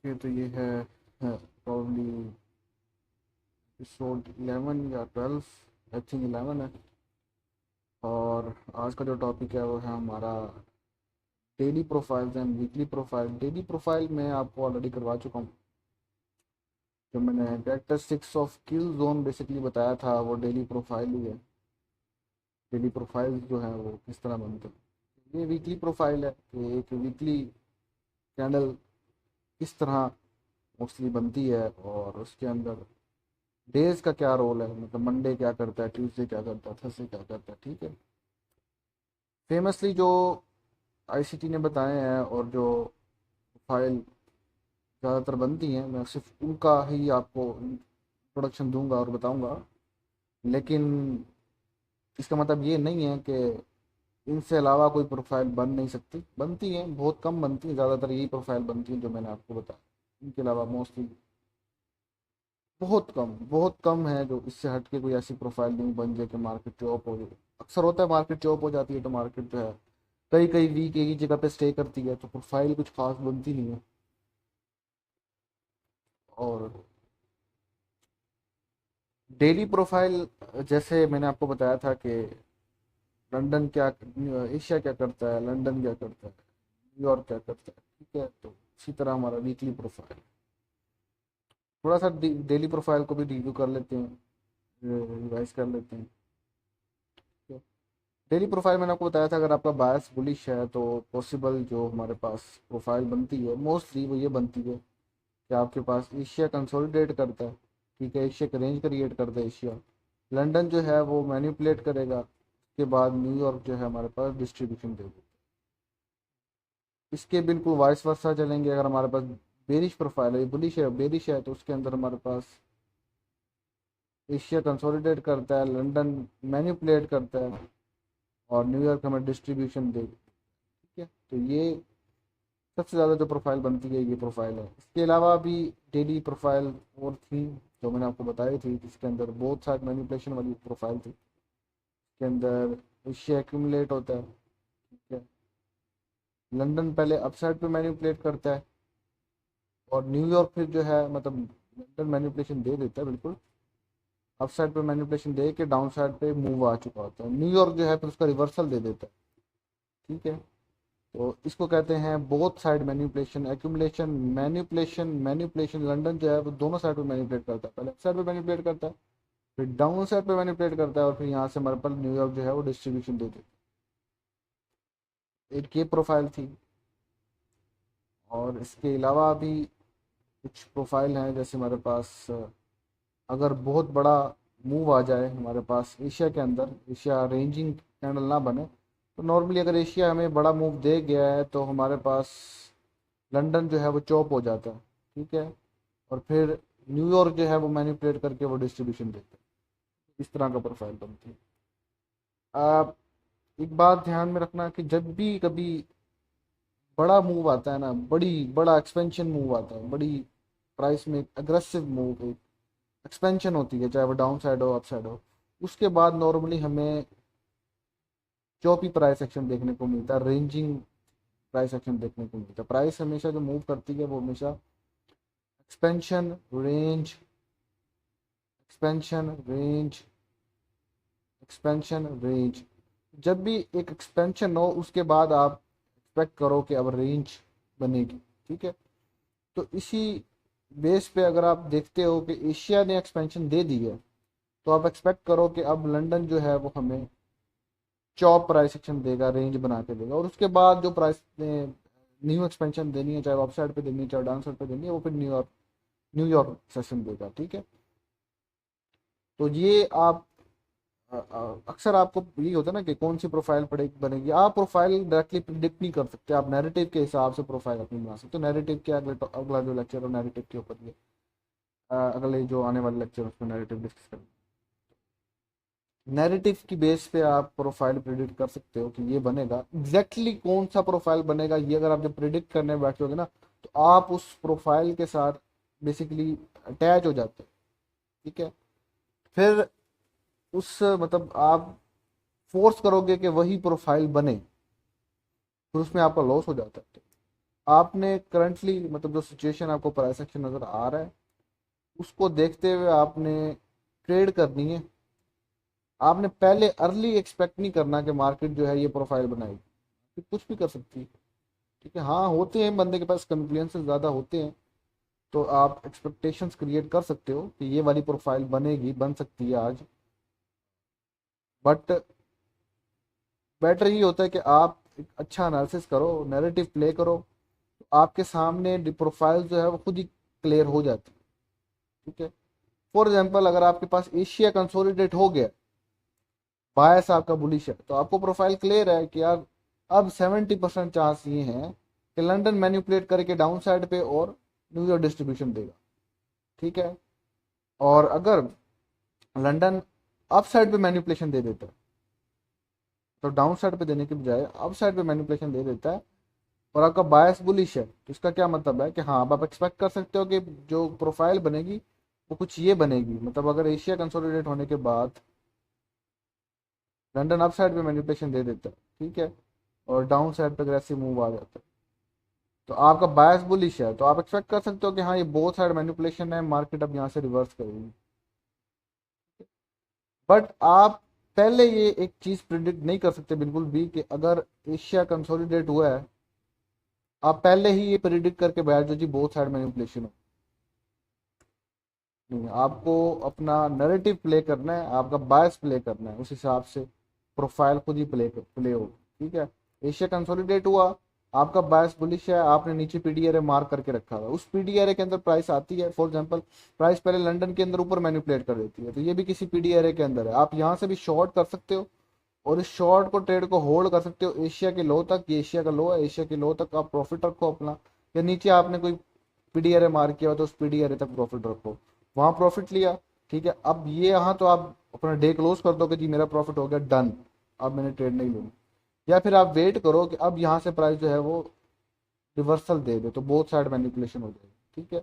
Okay, तो ये है प्रॉब्ली एपिसोड 11 या 12, आई थिंक 11 है। और आज का जो टॉपिक है वो है हमारा daily profiles and weekly profile. Daily profile मैं आपको ऑलरेडी करवा चुका हूँ। जो मैंने characteristics of kill zone basically बताया था वो डेली प्रोफाइल ही है। डेली प्रोफाइल जो है वो किस तरह बनते हैं, ये वीकली प्रोफाइल है कि एक वीकली कैंडल किस तरह मोस्टली बनती है और उसके अंदर डेज का क्या रोल है, मतलब मंडे क्या करता है, ट्यूसडे क्या करता है, थर्सडे क्या करता है। ठीक है, फेमसली जो आईसीटी ने बताए हैं और जो फाइल ज़्यादातर बनती हैं, मैं सिर्फ उनका ही आपको इंट्रोडक्शन दूंगा और बताऊंगा। लेकिन इसका मतलब ये नहीं है कि इनसे अलावा कोई प्रोफाइल बन नहीं सकती। बनती हैं, बहुत कम बनती हैं, ज़्यादातर यही प्रोफाइल बनती हैं जो मैंने आपको बताया। इनके अलावा मोस्टली बहुत कम है जो इससे हट के कोई ऐसी प्रोफाइल नहीं बन जाए कि मार्केट चॉप हो जाए। अक्सर होता है मार्केट चॉप हो जाती है तो मार्केट जो है कई कई वीक एक ही जगह पे स्टे करती है, तो प्रोफाइल कुछ खास बनती नहीं है। और डेली प्रोफाइल जैसे मैंने आपको बताया था कि लंदन क्या, एशिया क्या करता है, लंदन क्या करता है, न्यूयॉर्क क्या करता है। ठीक है, तो इसी तरह हमारा वीकली प्रोफाइल, थोड़ा सा डेली प्रोफाइल को भी रिव्यू कर लेते हैं, रिवाइज कर लेते हैं। डेली प्रोफाइल मैंने आपको बताया था, अगर आपका बायस बुलिश है तो पॉसिबल जो हमारे पास प्रोफाइल बनती है मोस्टली वो ये बनती है कि आपके पास एशिया कंसोलिडेट करता है। ठीक है, एशिया का रेंज क्रिएट करता है एशिया। लंदन जो है वो मैनिपुलेट करेगा, उसके बाद न्यूयॉर्क जो है हमारे पास डिस्ट्रीब्यूशन दे देगा। इसके बिल्कुल वाइस वर्सा चलेंगे। अगर हमारे पास बेरिश प्रोफाइल है, बुलिश है, बेरिश है, तो उसके अंदर हमारे पास एशिया कंसोलिडेट करता है, लंदन मैनिपुलेट करता है और न्यूयॉर्क हमें डिस्ट्रीब्यूशन दे। ठीक है, तो ये सबसे ज़्यादा जो प्रोफाइल बनती है ये प्रोफाइल है। इसके अलावा भी डेली प्रोफाइल और थी जो मैंने आपको बताई थी, जिसके अंदर बहुत सारी मैनिपुलेशन वाली प्रोफाइल थी। इसके अंदर एशिया एक्यूमुलेट होता है। ठीक है, लंदन पहले अपसाइड पे मैनिपुलेट करता है और न्यूयॉर्क फिर जो है, मतलब लंदन मैनिपुलेशन दे देता है बिल्कुल, अपसाइड पे मैनिपुलेशन दे के डाउन साइड पे मूव आ चुका होता है। न्यूयॉर्क जो है फिर उसका रिवर्सल दे देता है। ठीक है, तो इसको कहते हैं both side manipulation, accumulation, manipulation. Manipulation London जो है वो दोनों साइड पे मैनिपुलेट करता है, पहले अप साइड पे मैनिपुलेट करता है, फिर डाउन साइड पे मैनिपुलेट करता है और फिर यहाँ से हमारे पास न्यूयॉर्क जो है वो डिस्ट्रीब्यूशन दे देता है। एक ये प्रोफाइल थी। और इसके अलावा भी कुछ प्रोफाइल हैं, जैसे हमारे पास अगर बहुत बड़ा मूव आ जाए हमारे पास एशिया के अंदर, एशिया रेंजिंग कैंडल ना बने, तो नॉर्मली अगर एशिया हमें बड़ा मूव दे गया है तो हमारे पास लंदन जो है वो चॉप हो जाता है। ठीक है, और फिर न्यूयॉर्क जो है वो मैनिपुलेट करके वो डिस्ट्रीब्यूशन देता है। इस तरह का प्रोफाइल बनती है। आप एक बात ध्यान में रखना कि जब भी कभी बड़ा मूव आता है ना, बड़ा एक्सपेंशन मूव आता है, बड़ी प्राइस में अग्रेसिव मूव, एक्सपेंशन होती है, चाहे वो डाउन साइड हो अप साइड हो, उसके बाद नॉर्मली हमें चौपी प्राइस एक्शन देखने को मिलता है, रेंजिंग प्राइस एक्शन देखने को मिलता है। प्राइस हमेशा जो मूव करती है वो हमेशा expansion range, expansion range, expansion range. जब भी एक एक्सपेंशन हो उसके बाद आप एक्सपेक्ट करो कि अब रेंज बनेगी। ठीक है, तो इसी बेस पे अगर आप देखते हो कि एशिया ने एक्सपेंशन दे दी है, तो आप एक्सपेक्ट करो कि अब लंदन जो है वो हमें चॉप प्राइस एक्शन देगा, रेंज बना के देगा, और उसके बाद जो प्राइस न्यू एक्सपेंशन देनी है, चाहे वो अप साइड पे देनी है चाहे डाउन साइड पे देनी है, वो फिर न्यूयॉर्क न्यूयॉर्क सेशन देगा। ठीक है, तो ये आप अक्सर आपको ये होता है ना कि कौन सी प्रोफाइल पड़े बनेगी। आप प्रोफाइल डायरेक्टली प्रिडिक्ट नहीं कर सकते, आप नैरेटिव के हिसाब से प्रोफाइल अपनी बना सकते हो। नैरेटिव के अगला जो लेक्चर है नैरेटिव के ऊपर ये अगले जो आने वाले लेक्चर उसमें नैरेटिव डिस्कस करेंगे। नैरेटिव की बेस पे आप प्रोफाइल प्रिडिक्ट कर सकते हो कि ये बनेगा। एग्जैक्टली कौन सा प्रोफाइल बनेगा ये अगर आप जब प्रिडिक्ट करने बैठोगे ना, तो आप उस प्रोफाइल के साथ बेसिकली अटैच हो जाते हो। ठीक है, फिर उस मतलब आप फोर्स करोगे कि वही प्रोफाइल बने, फिर उसमें आपका लॉस हो जाता है। आपने करंटली मतलब जो सिचुएशन आपको प्राइस एक्शन नज़र आ रहा है उसको देखते हुए आपने ट्रेड करनी है। आपने पहले अर्ली एक्सपेक्ट नहीं करना कि मार्केट जो है ये प्रोफाइल बनाएगी, फिर कुछ भी कर सकती है। ठीक है, हाँ होते हैं बंदे के पास कॉन्फिडेंस ज़्यादा होते हैं, तो आप एक्सपेक्टेशंस क्रिएट कर सकते हो कि ये वाली प्रोफाइल बनेगी, बन सकती है आज। बट बेटर ये होता है कि आप एक अच्छा एनालिसिस करो, नैरेटिव प्ले करो, तो आपके सामने प्रोफाइल जो है वो खुद ही क्लियर हो जाती है। ठीक है, फॉर एग्जाम्पल अगर आपके पास एशिया कंसोलिडेट हो गया, बायस आपका बुलिश है, तो आपको प्रोफाइल क्लियर है कि यार अब 70% चांस ये हैं कि लंदन मैन्युपुलेट करके डाउन साइड पे और न्यूयॉर्क डिस्ट्रीब्यूशन देगा। ठीक है, और अगर लंदन अप साइड पे मैन्युपुलेशन दे देता है, तो डाउन साइड पे देने के बजाय अप साइड पे मैन्युपुलेशन दे देता है और आपका बायस बुलिश है, तो इसका क्या मतलब है कि हाँ अब आप एक्सपेक्ट कर सकते हो कि जो प्रोफाइल बनेगी वो कुछ ये बनेगी। मतलब अगर एशिया कंसोलिडेट होने के बाद लंदन अप साइड पे मैनिपुलेशन दे देता है, ठीक है, और डाउन साइड पे अग्रेसिव मूव आ जाता है, तो आपका बायस बुलिश है, तो आप एक्सपेक्ट कर सकते हो कि हाँ ये बोथ साइड मैनिपुलेशन है, मार्केट अब यहाँ से रिवर्स करेगी। बट आप पहले ये एक चीज प्रिडिक्ट नहीं कर सकते बिल्कुल भी कि अगर एशिया कंसोलिडेट हुआ है, आप पहले ही ये प्रिडिक्ट करके बैठ जाओ जी बोथ साइड मैनिपुलेशन हो। नहीं, आपको अपना नैरेटिव प्ले करना है, आपका बायस प्ले करना है, उस हिसाब से प्रोफाइल खुद ही प्ले हो। ठीक है, एशिया कंसोलिडेट हुआ, आपका बायस बुलिश है, आपने नीचे पीडीआरए मार्क करके रखा हुआ है, उस पीडीआरए के अंदर प्राइस आती है, फॉर एग्जांपल प्राइस पहले लंदन के अंदर ऊपर मैनिपुलेट कर देती है, तो ये भी किसी पीडीआरए के अंदर है, आप यहाँ से भी शॉर्ट कर सकते हो और इस शॉर्ट को ट्रेड को होल्ड कर सकते हो एशिया के लो तक। ये एशिया का लो है, एशिया के लो तक आप प्रॉफिट रखो अपना, या नीचे आपने कोई पीडीआरए मार किया हो तो उस पीडीआरए तक प्रॉफिट रखो, वहां प्रॉफिट लिया। ठीक है, अब ये यहाँ तो आप अपना डे क्लोज कर दो कि जी मेरा प्रॉफिट हो गया, डन, अब मैंने ट्रेड नहीं लूंगी। या फिर आप वेट करो कि अब यहाँ से प्राइस जो है वो रिवर्सल दे दे, तो बोथ साइड मैनिपुलेशन हो जाएगी। ठीक है,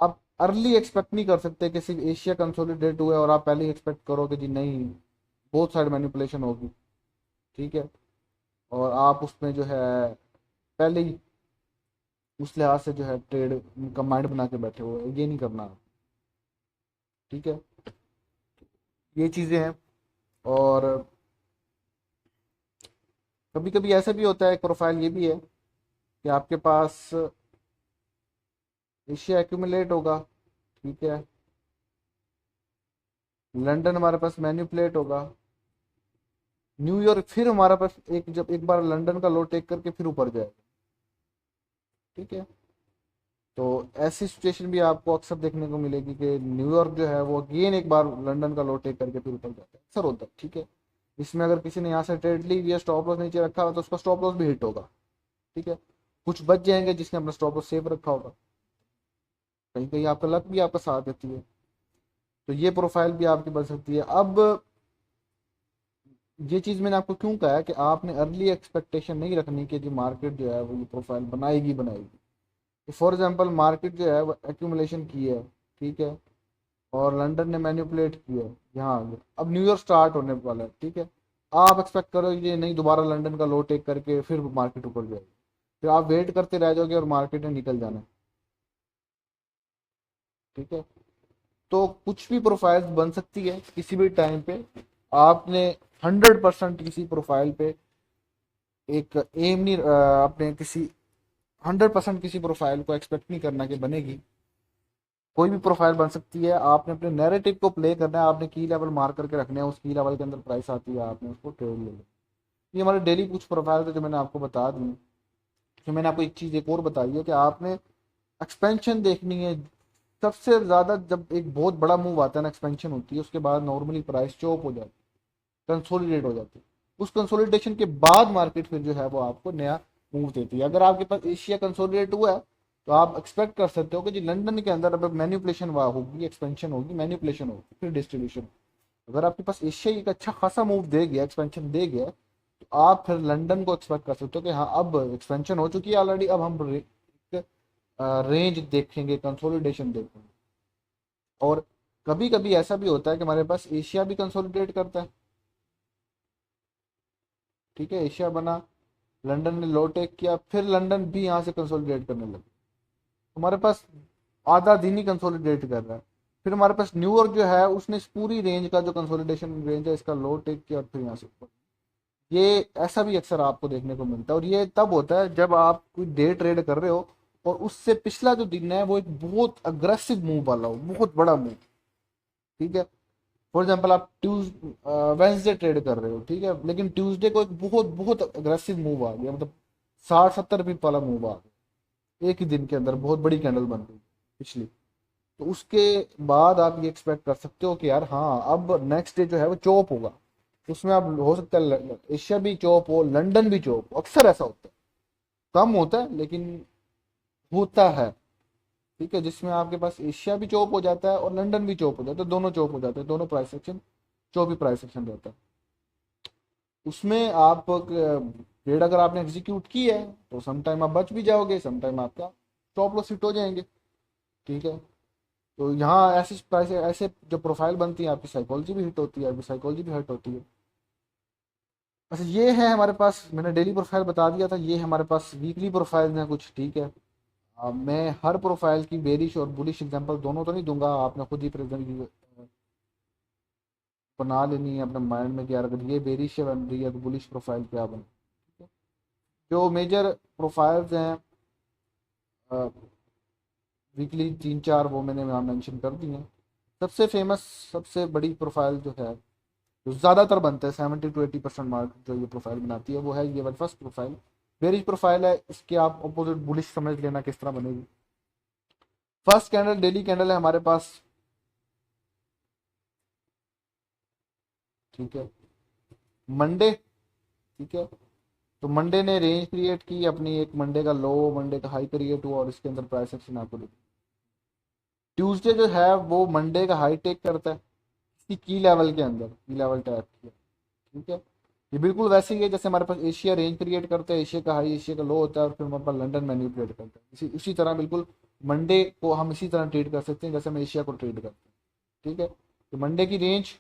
आप अर्ली एक्सपेक्ट नहीं कर सकते कि सिर्फ एशिया कंसोलिडेट हुआ है और आप पहले ही एक्सपेक्ट करो कि जी नहीं बोथ साइड मैनिपुलेशन होगी। ठीक है, और आप उसमें जो है पहले ही उस लिहाज से जो है ट्रेड का माइंड बना के बैठे हो, ये नहीं करना। ठीक है, ये चीज़ें हैं। और कभी कभी ऐसा भी होता है, एक प्रोफाइल ये भी है कि आपके पास एशिया एक्यूमुलेट होगा, ठीक है, लंदन हमारे पास मैन्युपुलेट होगा, न्यूयॉर्क फिर हमारे पास एक जब एक बार लंदन का लो टेक करके फिर ऊपर जाएगा। ठीक है, तो ऐसी सिचुएशन भी आपको अक्सर देखने को मिलेगी कि न्यूयॉर्क जो है वो अगेन एक बार लंदन का लो टेक करके फिर ऊपर जाता है, अक्सर होता है। ठीक है, इसमें अगर किसी ने यहाँ से ट्रेड ली या स्टॉप लॉस नीचे रखा हुआ तो उसका स्टॉप लॉस भी हिट होगा। ठीक है, कुछ बच जाएंगे जिसने अपना स्टॉप लॉस सेफ रखा होगा, कहीं कहीं आपका लक भी आपका साथ देती है, तो ये प्रोफाइल भी आपकी बन सकती है। अब ये चीज़ मैंने आपको क्यों कहा है कि आपने अर्ली एक्सपेक्टेशन नहीं रखनी कि जो मार्केट जो है वो ये प्रोफाइल बनाएगी बनाएगी। फॉर एग्जांपल मार्केट जो है वो एक्यूमुलेशन की है, ठीक है, और लंदन ने मैनिपुलेट किया है यहाँ आगे, अब न्यूयॉर्क स्टार्ट होने वाला है। ठीक है, आप एक्सपेक्ट करो ये नहीं दोबारा लंदन का लो टेक करके फिर मार्केट ऊपर जाएगी, फिर आप वेट करते रह जाओगे और मार्केट ने निकल जाना है। ठीक है, तो कुछ भी प्रोफाइल बन सकती है किसी भी टाइम पे। आपने 100% किसी प्रोफाइल पे एक एम नहीं अपने किसी 100% किसी प्रोफाइल को एक्सपेक्ट नहीं करना कि बनेगी। कोई भी प्रोफाइल बन सकती है, आपने अपने नैरेटिव को प्ले करना है, आपने की लेवल मार्क करके रखने हैं, उस की लेवल के अंदर प्राइस आती है आपने उसको ट्रेड ले लेना। ये हमारे डेली कुछ प्रोफाइल थे जो मैंने आपको बता दी। तो मैंने आपको एक चीज़ एक और बताई है कि आपने एक्सपेंशन देखनी है। सबसे ज़्यादा जब एक बहुत बड़ा मूव आता है ना, एक्सपेंशन होती है, उसके बाद नॉर्मली प्राइस चॉप हो जाती है, कंसोलिडेट हो जाती है। उस कंसोलिडेशन के बाद मार्केट फिर जो है वो आपको नया मूव देती है। अगर आपके पास एशिया कंसोलिडेट हुआ है तो आप एक्सपेक्ट कर सकते हो कि जी लंदन के अंदर अब मैन्युपुलेशन होगी, एक्सपेंशन होगी, मैन्युपुलेशन होगी, फिर डिस्ट्रीब्यूशन। अगर आपके पास एशिया एक अच्छा खासा मूव दे गया, एक्सपेंशन दे गया, तो आप फिर लंदन को एक्सपेक्ट कर सकते हो कि हाँ अब एक्सपेंशन हो चुकी है ऑलरेडी, अब हम रेंज देखेंगे, कंसोलिडेशन देखेंगे। और कभी कभी ऐसा भी होता है कि हमारे पास एशिया भी कंसोलिडेट करता है। ठीक है, एशिया बना, लंदन ने लो टेक किया, फिर लंदन भी यहाँ से कंसोलिडेट करने लगा। हमारे पास आधा दिन ही कंसोलिडेट कर रहा है। फिर हमारे पास न्यूयॉर्क जो है उसने इस पूरी रेंज का जो कंसोलिडेशन रेंज है इसका लो टेक किया और फिर यहाँ से ऊपर। ये ऐसा भी अक्सर आपको देखने को मिलता है, और ये तब होता है जब आप कोई डे ट्रेड कर रहे हो और उससे पिछला जो दिन है वो एक बहुत अग्रेसिव मूव वाला हो, बहुत बड़ा मूव। ठीक है, फॉर एग्जाम्पल आप वेंसडे ट्रेड कर रहे हो, ठीक है, लेकिन ट्यूसडे को एक बहुत बहुत अग्रेसिव मूव आ गया, मतलब 60-70 पिप वाला मूव आ गया एक ही दिन के अंदर, बहुत बड़ी कैंडल बन गई पिछली। तो उसके बाद आप ये एक्सपेक्ट कर सकते हो कि यार हाँ अब नेक्स्ट डे जो है वो चॉप होगा। उसमें आप हो सकता है एशिया भी चॉप हो, लंदन भी चॉप हो, अक्सर ऐसा होता है, कम होता है लेकिन होता है। ठीक है, जिसमें आपके पास एशिया भी चॉप हो जाता है और लंदन भी चॉप हो जाता है, दोनों चॉप हो जाते हैं, दोनों प्राइस सेक्शन चॉप ही प्राइस सेक्शन रहता है। उसमें आप ट्रेड अगर आपने एग्जीक्यूट की है तो समटाइम आप बच भी जाओगे, समटाइम आपका स्टॉप लॉस हिट हो जाएंगे। ठीक है, तो यहाँ ऐसी प्राइस ऐसे जो प्रोफाइल बनती है आपकी साइकोलॉजी भी हिट होती है, आपकी साइकोलॉजी भी हिट होती है। अच्छा ये है हमारे पास, मैंने डेली प्रोफाइल बता दिया था, ये हमारे पास वीकली प्रोफाइल हैं कुछ। ठीक है, मैं हर प्रोफाइल की बेरिश और बुलिश एग्जांपल दोनों तो नहीं दूंगा, आपने खुद ही प्रेजेंट बना लेनी है अपने माइंड में कि यार अगर ये बेरिश बन रही है तो बुलिश प्रोफाइल क्या बने। ठीक है? जो मेजर प्रोफाइल्स हैं वीकली 3-4 वो मैंने यहाँ मेंशन कर दी हैं। सबसे फेमस, सबसे बड़ी प्रोफाइल जो है, जो ज़्यादातर बनते हैं 70-80% मार्क जो ये प्रोफाइल बनाती है, वो है ये वाली फर्स्ट प्रोफाइल, बेरिश प्रोफाइल है। इसके आप अपोजिट बुलिश समझ लेना किस तरह बनेगी। फर्स्ट कैंडल डेली कैंडल है हमारे पास। ठीक है, मंडे। ठीक है, तो मंडे ने रेंज क्रिएट की अपनी, एक मंडे का लो मंडे का हाई क्रिएट हुआ और इसके अंदर प्राइस एक्शन आपको दिखा। ट्यूसडे जो है वो मंडे का हाई टेक करता है इसकी की लेवल के अंदर, की लेवल टैप किया। ठीक है, ये बिल्कुल वैसे ही है जैसे हमारे पास एशिया रेंज क्रिएट करता है, एशिया का हाई एशिया का लो होता है और फिर हमारे पास लंदन मैन्युपुलेट करता है। इसी उसी तरह बिल्कुल मंडे को हम इसी तरह ट्रेड कर सकते हैं जैसे हम एशिया को ट्रेड करते हैं। ठीक है, तो मंडे की रेंज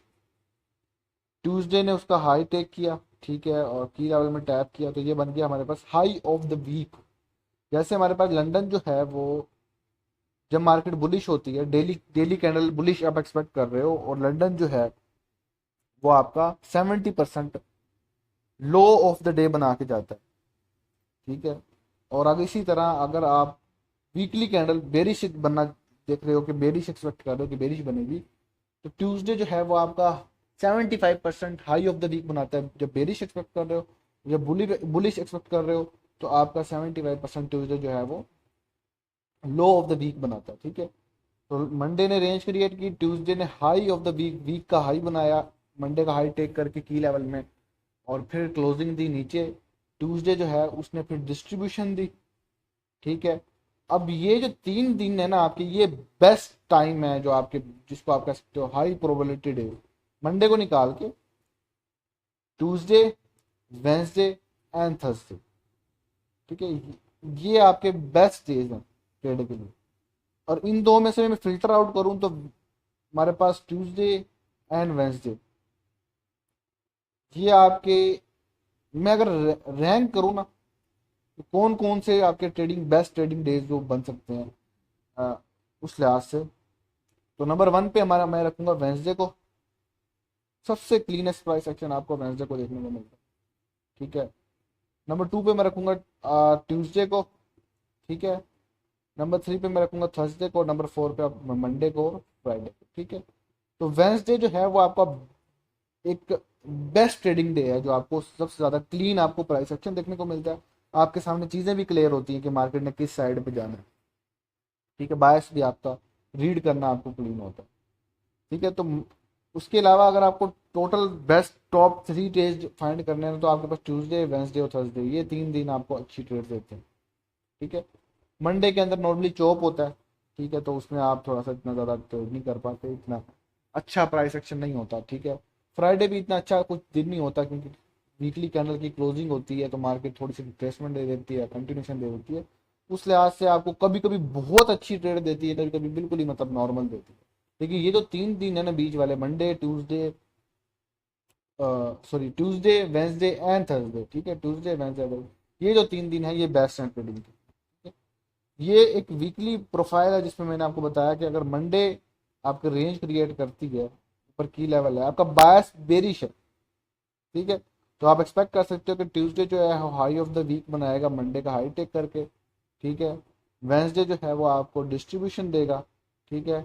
ट्यूसडे ने उसका हाई टेक किया, ठीक है, और की लेवल में टैप किया, तो ये बन गया हमारे पास हाई ऑफ द वीक। जैसे हमारे पास लंदन जो है वो, जब मार्केट बुलिश होती है, डेली डेली कैंडल बुलिश आप एक्सपेक्ट कर रहे हो, और लंदन जो है वो आपका 70% लो ऑफ द डे बना के जाता है। ठीक है, और अगर इसी तरह अगर आप वीकली कैंडल बेरिश बनना देख रहे हो कि बेरिश एक्सपेक्ट कर रहे हो कि बेरिश बनेगी, तो ट्यूसडे जो है वो आपका 75% हाई ऑफ द वीक बनाता है। जब बेरिश एक्सपेक्ट कर रहे हो, जब बुलिश एक्सपेक्ट कर रहे हो, तो आपका 75% ट्यूसडे जो है वो लो ऑफ द वीक बनाता है। ठीक है, तो मंडे ने रेंज क्रिएट की, ट्यूसडे ने high of the week, week का हाई बनाया मंडे का हाई टेक करके की लेवल में, और फिर क्लोजिंग दी नीचे। ट्यूसडे जो है उसने फिर डिस्ट्रीब्यूशन दी। ठीक है, अब ये जो 3 दिन है ना आपके, ये बेस्ट टाइम है जो आपके, जिसको आप कह सकते हो हाई प्रोबेबिलिटी डे। मंडे को निकाल के ट्यूसडे, वेंसडे एंड थर्सडे। ठीक है, ये आपके बेस्ट डेज हैं ट्रेड के लिए। और इन दो में से मैं फिल्टर आउट करूं तो हमारे पास ट्यूसडे एंड वेंसडे, ये आपके, मैं अगर रैंक करूं ना तो कौन कौन से आपके ट्रेडिंग बेस्ट ट्रेडिंग डेज जो बन सकते हैं उस लिहाज से, तो नंबर 1 पे हमारा मैं रखूंगा वेंसडे को। सबसे क्लीनेस्ट प्राइस एक्शन आपको वेंसडे को देखने को मिलता है। ठीक है, नंबर 2 पे मैं रखूंगा ट्यूसडे को। ठीक है, नंबर 3 पे मैं रखूंगा थर्सडे को, नंबर 4 पे आप मंडे को और फ्राइडे को। ठीक है, तो वेंसडे जो है वो आपका एक बेस्ट ट्रेडिंग डे है, जो आपको सबसे ज़्यादा क्लीन आपको प्राइस एक्शन देखने को मिलता है। आपके सामने चीज़ें भी क्लियर होती हैं कि मार्केट ने किस साइड पे जाना है। ठीक है, बायस भी आपका रीड करना आपको क्लीन होता है। ठीक है, तो उसके अलावा अगर आपको total best top 3 days find करने हैं तो आपके पास ट्यूसडे, वेंसडे और थर्सडे, ये 3 दिन आपको अच्छी ट्रेड देते हैं। ठीक है, मंडे के अंदर नॉर्मली चॉप होता है। ठीक है, तो उसमें आप थोड़ा सा इतना ज़्यादा ट्रेड नहीं कर पाते, इतना अच्छा प्राइस एक्शन नहीं होता। ठीक है, फ्राइडे भी इतना अच्छा कुछ दिन नहीं होता क्योंकि वीकली कैंडल की क्लोजिंग होती है, तो मार्केट थोड़ी सी रिट्रेसमेंट दे देती है, कंटिन्यूशन दे देती है। उस लिहाज से आपको कभी कभी बहुत अच्छी ट्रेड देती है, कभी कभी बिल्कुल ही मतलब नॉर्मल देती है। देखिए ये जो 3 दिन है ना बीच वाले, Monday Tuesday, sorry Tuesday Wednesday and Thursday. ठीक है, ट्यूसडे वेंसडे, ये जो 3 दिन है ये बेस्ट है ट्रेडिंग के। ये एक वीकली प्रोफाइल है जिसमें मैंने आपको बताया कि अगर मंडे आपकी रेंज क्रिएट करती है, ऊपर की लेवल है, आपका बायस बेरिश है, ठीक है, तो आप एक्सपेक्ट कर सकते हो कि ट्यूसडे जो है हाई ऑफ द वीक बनाएगा मंडे का हाई टेक करके, ठीक है। वेंसडे जो है वो आपको डिस्ट्रीब्यूशन देगा, ठीक है।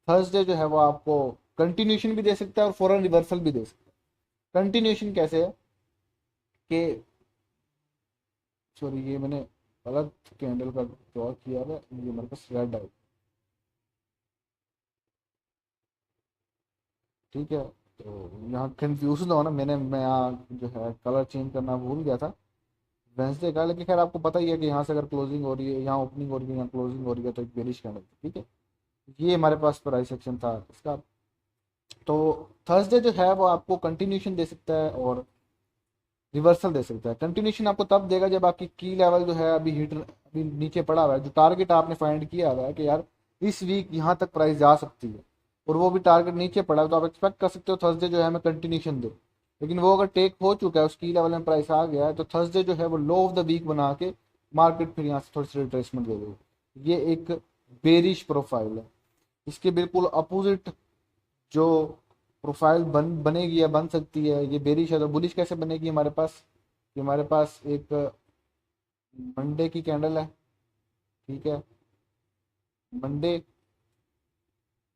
थर्सडे जो है वो आपको कंटिन्यूशन भी दे सकता है और फॉरन रिवर्सल भी दे सकता है। कंटिन्यूशन कैसे है कि, सॉरी ये मैंने अलग कैंडल का ड्रॉ किया है, ये मेरे पास रेड है, ठीक है। तो यहाँ कंफ्यूज ना हो ना, मैं यहाँ जो है कलर चेंज करना भूल गया था वेंसडे का, लेकिन खैर आपको पता ही है कि यहाँ से अगर क्लोजिंग हो रही है, यहाँ ओपनिंग हो रही है, यहाँ क्लोजिंग हो रही है, तो एक बेरिश कैंडल, ठीक है। ये हमारे पास प्राइस सेक्शन था इसका। तो थर्सडे जो है वो आपको कंटिन्यूशन दे सकता है और रिवर्सल दे सकता है। कंटिन्यूशन आपको तब देगा जब आपकी की लेवल जो है अभी हिट, अभी नीचे पड़ा हुआ है, जो टारगेट आपने फाइंड किया हुआ है कि यार इस वीक यहाँ तक प्राइस जा सकती है, और वो भी टारगेट नीचे पड़ा है, तो आप एक्सपेक्ट कर सकते हो थर्सडे जो है हमें कंटिन्यूशन दे। लेकिन वो अगर टेक हो चुका है, उस की लेवल में प्राइस आ गया है, तो थर्सडे जो है वो लो ऑफ द वीक बना के मार्केट फिर यहाँ से थोड़ी सी रिट्रेसमेंट दे देगी। ये एक बेरिश प्रोफाइल है। इसके बिल्कुल अपोजिट जो प्रोफाइल बनेगी या बन सकती है, ये बेरिश है, तो बुलिश कैसे बनेगी हमारे पास, कि हमारे पास एक मंडे की कैंडल है, ठीक है, मंडे,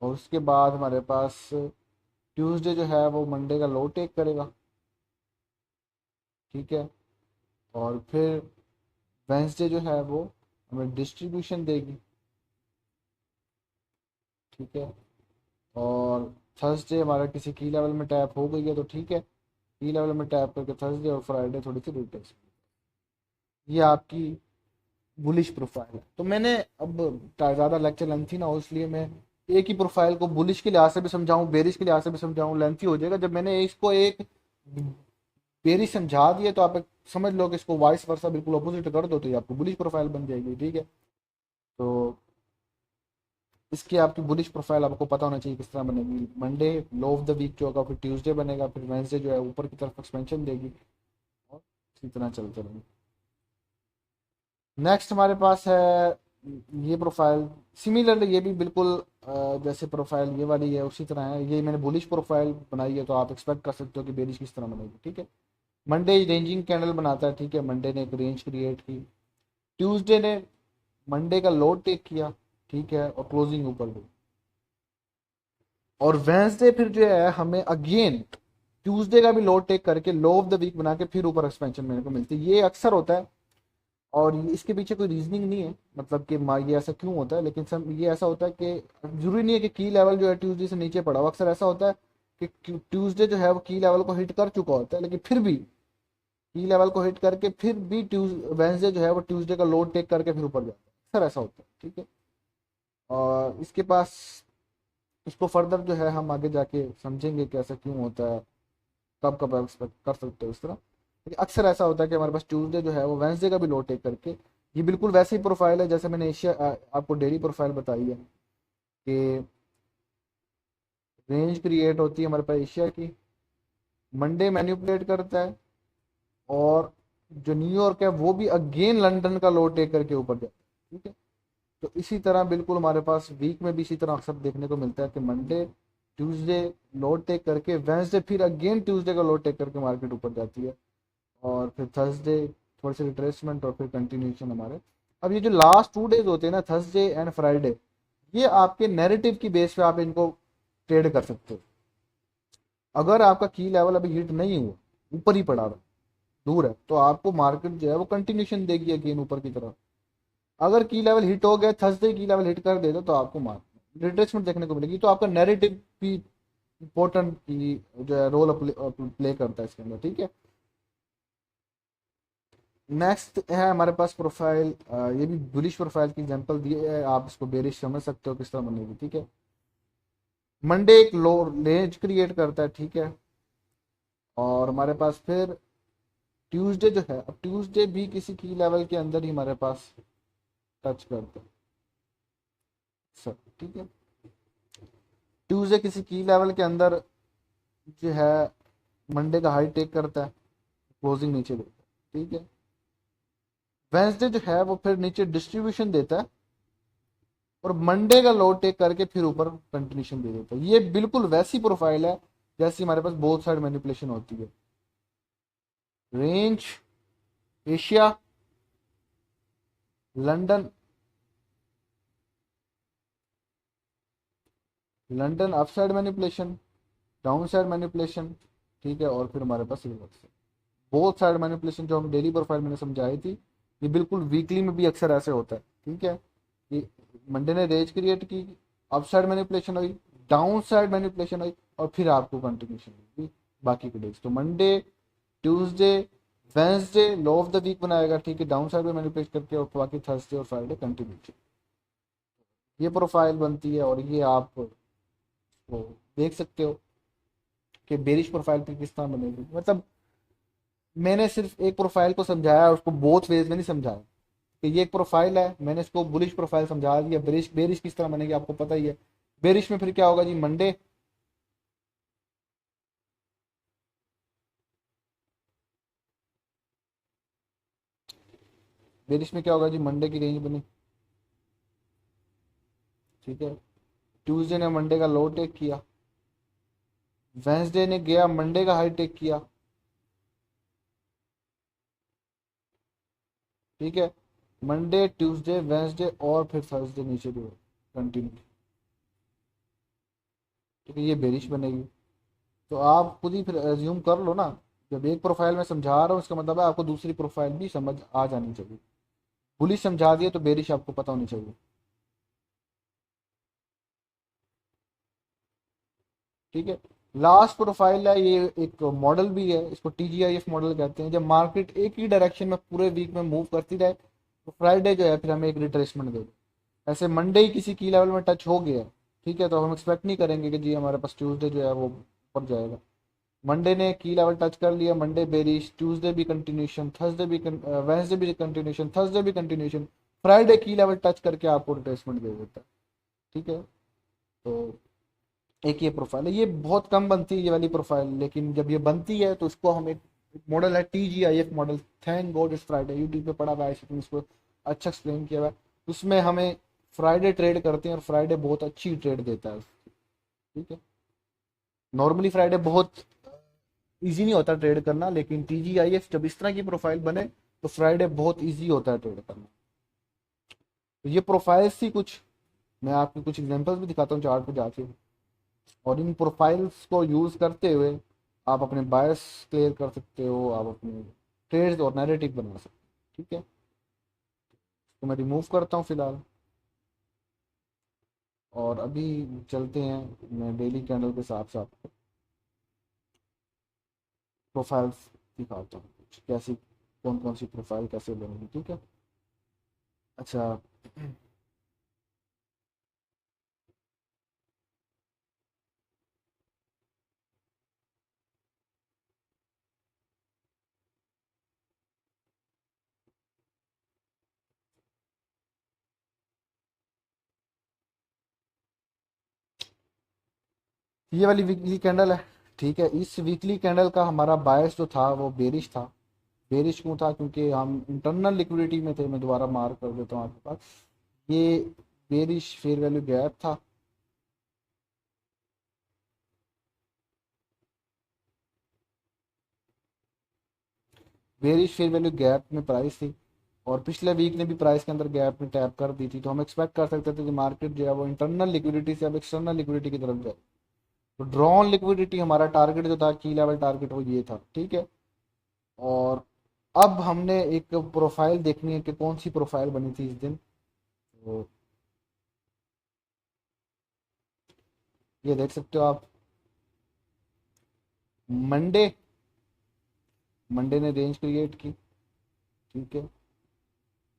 और उसके बाद हमारे पास ट्यूसडे जो है वो मंडे का लो टेक करेगा, ठीक है, और फिर वेंसडे जो है वो हमें डिस्ट्रीब्यूशन देगी, ठीक है, और थर्सडे हमारा किसी की लेवल में टैप हो गई है तो ठीक है, की लेवल में टैप करके थर्सडे और फ्राइडे थोड़ी सी रिटेस्ट। ये आपकी बुलिश प्रोफाइल है। तो मैंने अब ज़्यादा लेक्चर लेंथी ना हो इसलिए मैं एक ही प्रोफाइल को बुलिश के लिहाज से भी समझाऊं, बेरिश के लिहाज से भी समझाऊं, लेंथी हो जाएगा। जब मैंने इसको एक बेरिश समझा दिए तो आप एक समझ लो कि इसको वाइस वर्सा बिल्कुल अपोजिट कर दो तो ये आपको बुलिश प्रोफाइल बन जाएगी, ठीक है। तो इसकी आपकी बुलिश प्रोफाइल आपको पता होना चाहिए किस तरह बनेगी। Monday low of the week जो होगा, फिर ट्यूसडे बनेगा, फिर वेंसडे जो है ऊपर की तरफ एक्सपेंशन देगी, और इसी तरह चलते रहेंगे। नेक्स्ट हमारे पास है ये प्रोफाइल, सिमिलर ये भी बिल्कुल जैसे प्रोफाइल ये वाली है उसी तरह है। ये मैंने बुलिश प्रोफाइल बनाई है, तो आप एक्सपेक्ट कर सकते हो कि बेरिश किस तरह बनेगी, ठीक है। मंडे रेंजिंग कैंडल बनाता है, ठीक है, मंडे ने एक रेंज क्रिएट की, ट्यूसडे ने मंडे का लो टेक किया, ठीक है, और क्लोजिंग ऊपर गई, और वेंसडे फिर जो है हमें अगेन ट्यूसडे का भी लो टेक करके लो ऑफ द वीक बना के फिर ऊपर एक्सपेंशन मेरे को मिलती है। ये अक्सर होता है, और इसके पीछे कोई रीजनिंग नहीं है, मतलब कि ये ऐसा क्यों होता है, लेकिन सब ये ऐसा होता है कि जरूरी नहीं है कि की लेवल जो है ट्यूसडे से नीचे पड़ा हो। अक्सर ऐसा होता है कि ट्यूसडे जो है वो की लेवल को हिट कर चुका होता है, लेकिन फिर भी की लेवल को हिट करके फिर भी वेंसडे जो है वो ट्यूसडे का लोड टेक करके फिर ऊपर जाता है, अक्सर ऐसा होता है, ठीक है। और इसके पास इसको फर्दर जो है हम आगे जाके समझेंगे कि ऐसा क्यों होता है, कब कब एक्सपेक्ट कर सकते हो इस तरह। लेकिन अक्सर ऐसा होता है कि हमारे पास ट्यूसडे जो है वो वेंसडे का भी लो टेक करके, ये बिल्कुल वैसे ही प्रोफाइल है जैसे मैंने एशिया आपको डेली प्रोफाइल बताई है कि रेंज क्रिएट होती है हमारे पास एशिया की, मंडे मैन्युपुलेट करता है, और जो न्यूयॉर्क है वो भी अगेन लंदन का लो टेक करके ऊपर जाता है, ठीक है। तो इसी तरह बिल्कुल हमारे पास वीक में भी इसी तरह अक्सर देखने को मिलता है कि मंडे ट्यूसडे लो टेक करके वेंसडे फिर अगेन ट्यूसडे का लो टेक करके मार्केट ऊपर जाती है, और फिर थर्सडे थोड़ी सी रिट्रेसमेंट और फिर कंटिन्यूशन हमारे। अब ये जो लास्ट 2 डेज होते हैं ना, थर्सडे एंड फ्राइडे, ये आपके नैरेटिव की बेस पे आप इनको ट्रेड कर सकते हो। अगर आपका की लेवल अभी हिट नहीं हुआ, ऊपर ही पड़ा हुआ, दूर है, तो आपको मार्केट जो है वो कंटिन्यूशन देगी अगेन ऊपर की तरफ। अगर की लेवल हिट हो गया, थर्सडे की लेवल हिट कर देगा, तो आपको मार्केट रिट्रेसमेंट देखने को मिलेगी। तो आपका नैरेटिव भी इंपॉर्टेंट की जो है रोल प्ले करता है इसके अंदर, ठीक है। नेक्स्ट है हमारे पास प्रोफाइल, ये भी बुलिश प्रोफाइल की एग्जांपल दी है, आप इसको बेरिश समझ सकते हो किस तरह बनेगी, ठीक है। मंडे एक लो रेंज क्रिएट करता है, ठीक है, और हमारे पास फिर ट्यूसडे जो है, अब ट्यूसडे भी किसी की लेवल के अंदर ही हमारे पास टच करता है सर, ठीक है। ट्यूसडे किसी की लेवल के अंदर जो है मंडे का हाई टेक करता है, क्लोजिंग नीचे देता है, ठीक है। वेंसडे जो है वो फिर नीचे डिस्ट्रीब्यूशन देता है और मंडे का लो टेक करके फिर ऊपर कंटिन्यूशन दे देता है। ये बिल्कुल वैसी प्रोफाइल है जैसी हमारे पास बोथ साइड मैनिपुलेशन होती है। Range, Asia, London, London up side manipulation, down side manipulation, ठीक है, और फिर हमारे पास रिवर्स है। बोथ साइड मैनिपुलेशन जो हम डेली प्रोफाइल मैंने समझाई थी, ये बिल्कुल वीकली में भी अक्सर ऐसे होता है, ठीक है। कि मंडे ने रेंज क्रिएट की, अप साइड मैनिपुलेशन हुई, डाउन साइड मैनिपुलेशन हुई, और फिर आपको कंटिन्यूशन हुई बाकी के डेज। तो Monday, Tuesday, Wednesday low of the week बनाएगा, ठीक है, डाउन साइड में मैनिपुलेट करके, और बाकी थर्सडे और फ्राइडे कंटिन्यूशन। ये प्रोफाइल बनती है और ये आप वो देख सकते हो कि बेरिश प्रोफाइल की किस तरह बनेगी। मतलब मैंने सिर्फ एक प्रोफाइल को समझाया, उसको बोथ वेज में नहीं समझाया कि ये एक प्रोफाइल है, मैंने इसको बुलिश प्रोफाइल समझा दिया। बेरिश बेरिश किस तरह बनेगी आपको पता ही है। बेरिश में फिर क्या होगा जी, मंडे, बेरिश में क्या होगा जी, मंडे की रेंज बनी, ठीक है। ट्यूसडे ने मंडे का लो टेक किया, वेंसडे ने गया मंडे का हाई टेक किया, ठीक है। मंडे, ट्यूसडे, वेंसडे और फिर थर्सडे नीचे भी कंटिन्यू, ठीक है, ये बेरिश बनेगी। तो आप खुद ही फिर एज्यूम कर लो ना, जब एक प्रोफाइल में समझा रहा हूँ इसका मतलब है आपको दूसरी प्रोफाइल भी समझ आ जानी चाहिए। बुलिश समझा दिया तो बेरिश आपको पता होनी चाहिए, ठीक है। लास्ट प्रोफाइल है, ये एक मॉडल भी है, इसको टीजीआईएफ मॉडल कहते हैं। जब मार्केट एक ही डायरेक्शन में पूरे वीक में मूव करती रहे तो फ्राइडे जो है फिर हमें एक रिट्रेसमेंट दे दे। ऐसे मंडे ही किसी की लेवल में टच हो गया, ठीक है, तो हम एक्सपेक्ट नहीं करेंगे कि जी हमारे पास ट्यूसडे जो है वो ऊपर जाएगा। मंडे ने की लेवल टच कर लिया, मंडे बेरिश, ट्यूसडे भी कंटिन्यूशन, थर्सडे भी वेंसडे भी कंटिन्यूशन, थर्सडे भी कंटिन्यूशन, फ्राइडे की लेवल टच करके आपको रिट्रेसमेंट दे देता है, ठीक है। तो एक ये प्रोफाइल है, ये बहुत कम बनती है ये वाली प्रोफाइल, लेकिन जब ये बनती है तो इसको हम एक मॉडल है TGIF model, thank God it's Friday, YouTube पे पढ़ा हुआ है इसको अच्छा एक्सप्लेन किया हुआ है। उसमें हमें फ्राइडे ट्रेड करते हैं और फ्राइडे बहुत अच्छी ट्रेड देता है, ठीक है। नॉर्मली फ्राइडे बहुत इजी नहीं होता ट्रेड करना, लेकिन TGIF जब इस तरह की प्रोफाइल बने तो फ्राइडे बहुत इजी होता है ट्रेड करना। तो ये प्रोफाइल्स ही कुछ, मैं आपको कुछ एग्जांपल्स भी दिखाता हूँ चार्ट पे जाके, और इन प्रोफाइल्स को यूज़ करते हुए आप अपने बायस क्लियर कर सकते हो, आप अपने ट्रेड्स और नैरेटिव बना सकते हो, ठीक है। तो मैं रिमूव करता हूँ फिलहाल, और अभी चलते हैं, मैं डेली कैंडल के साथ साथ प्रोफाइल्स दिखाता हूँ कुछ कैसी, कौन कौन सी प्रोफाइल कैसे बनेगी, ठीक है। अच्छा, ये वाली वीकली कैंडल है, ठीक है। इस वीकली कैंडल का हमारा बायस जो था वो बेरिश था। बेरिश क्यों था, क्योंकि हम इंटरनल लिक्विडिटी में थे। मैं दोबारा मार्क कर देता हूँ आपके पास, ये बेरिश फेयर वैल्यू गैप था, बेरिश फेयर वैल्यू गैप में प्राइस थी, और पिछले वीक ने भी प्राइस के अंदर गैप में टैप कर दी थी। तो हम एक्सपेक्ट कर सकते थे कि मार्केट जो है वो इंटरनल लिक्विडिटी से अब एक्सटर्नल लिक्विडिटी की तरफ जाए। तो ड्रॉन लिक्विडिटी हमारा टारगेट जो था, की लेवल टारगेट, वो ये था, ठीक है। और अब हमने एक प्रोफाइल देखनी है कि कौन सी प्रोफाइल बनी थी इस दिन। तो ये देख सकते हो आप, मंडे, मंडे ने रेंज क्रिएट की, ठीक है।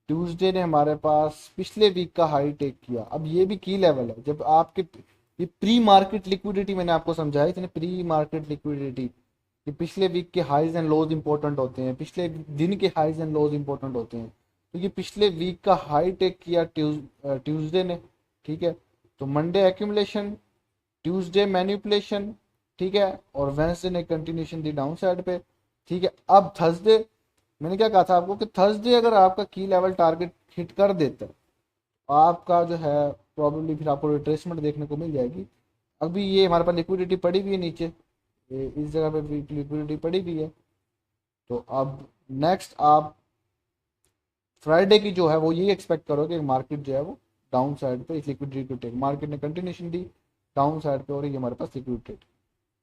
ट्यूसडे ने हमारे पास पिछले वीक का हाई टेक किया। अब ये भी की लेवल है, जब आपके ये प्री मार्केट लिक्विडिटी मैंने आपको समझाई थी ना, प्री मार्केट लिक्विडिटी, कि पिछले वीक के हाइज एंड लोज इंपॉर्टेंट होते हैं, पिछले दिन के हाइज एंड लोज इंपॉर्टेंट होते हैं। तो ये पिछले वीक का हाई टेक किया ट्यूसडे ने, ठीक है। तो मंडे एक्यूमुलेशन, ट्यूसडे मैनिपुलेशन, ठीक है, और वेंसडे ने कंटिन्यूशन दी डाउन साइड पे, ठीक है। अब थर्सडे मैंने क्या कहा था आपको कि थर्सडे अगर आपका की लेवल टारगेट हिट कर देता है, आपका जो है प्रॉब्लली फिर आपको रिट्रेसमेंट देखने को मिल जाएगी। अभी ये हमारे पास लिक्विडिटी पड़ी हुई है नीचे, इस जगह पे भी लिक्विडिटी पड़ी हुई है। तो अब नेक्स्ट आप फ्राइडे की जो है वो ये एक्सपेक्ट करो कि मार्केट जो है वो डाउन साइड पे इस लिक्विडिटी को टेक, मार्केट ने कंटिन्यूशन दी डाउन साइड पे और ये हमारे पास लिक्विडिटी,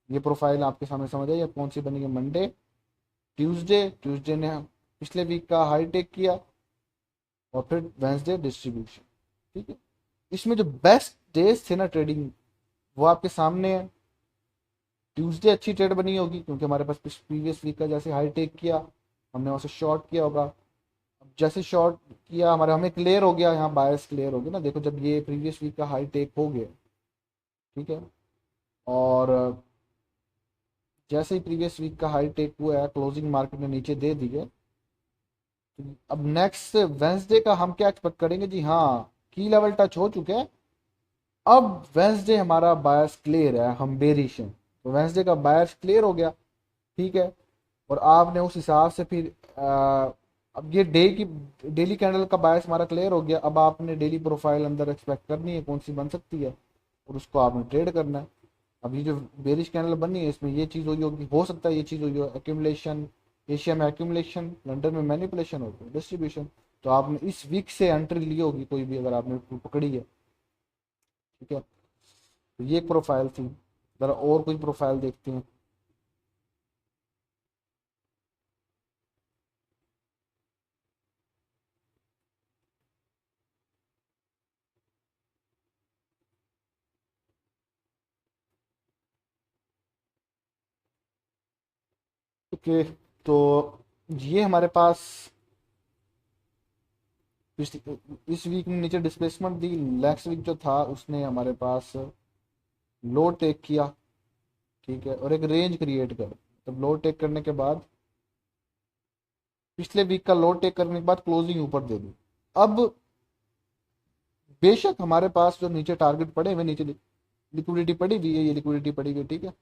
ये प्रोफाइल आपके सामने समझ आई। अब कौन सी बनी है, मंडे, ट्यूसडे ने पिछले वीक का हाई टेक किया और फिर वेंसडे डिस्ट्रीब्यूशन। ठीक है, इसमें जो बेस्ट डेज थे ना ट्रेडिंग, वो आपके सामने है। ट्यूसडे अच्छी ट्रेड बनी होगी क्योंकि हमारे पास प्रीवियस वीक का जैसे हाई टेक किया, हमने वहाँ से शॉर्ट किया होगा। अब जैसे शॉर्ट किया हमारे, हमें क्लियर हो गया, यहाँ बायस क्लियर हो गया ना, देखो जब ये प्रीवियस वीक का हाई टेक हो गया, ठीक है, और जैसे ही प्रीवियस वीक का हाई टेक हुआ है, क्लोजिंग मार्केट ने नीचे दे दी है। अब नेक्स्ट वेंसडे का हम क्या एक्सपेक्ट करेंगे जी, हाँ की लेवल टच हो चुके हैं, अब वेंसडे हमारा बायस क्लियर है, हम बेरिश हैं, तो वेंसडे का बायस क्लियर हो गया। ठीक है, और आपने उस हिसाब से फिर अब ये डे की डेली कैंडल का बायस हमारा क्लियर हो गया, अब आपने डेली प्रोफाइल अंदर एक्सपेक्ट करनी है कौन सी बन सकती है, और उसको आपने ट्रेड करना है। अब ये जो बेरिश कैंडल बनी है इसमें ये चीज़ हुई होगी, हो सकता है ये चीज़ हुई हो एक्यूमुलेशन, एशिया में एक्यूमुलेशन, लंदन में मैनिपुलेशन होगी डिस्ट्रीब्यूशन। तो आपने इस वीक से एंट्री ली होगी कोई भी अगर आपने पकड़ी है। ठीक है, तो ये एक प्रोफाइल थी। ज़रा और कोई प्रोफाइल देखते हैं। ओके, तो ये हमारे पास इस वीक में नीचे डिस्प्लेसमेंट दी, नेक्स्ट वीक जो था उसने हमारे पास लो टेक किया। ठीक है, और एक रेंज क्रिएट कर, तब लो टेक करने के बाद पिछले वीक का लो टेक करने के बाद क्लोजिंग ऊपर दे दी। अब बेशक हमारे पास जो नीचे टारगेट पड़े हुए, नीचे लिक्विडिटी पड़ी हुई है, ये लिक्विडिटी पड़ी हुई है, ठीक है,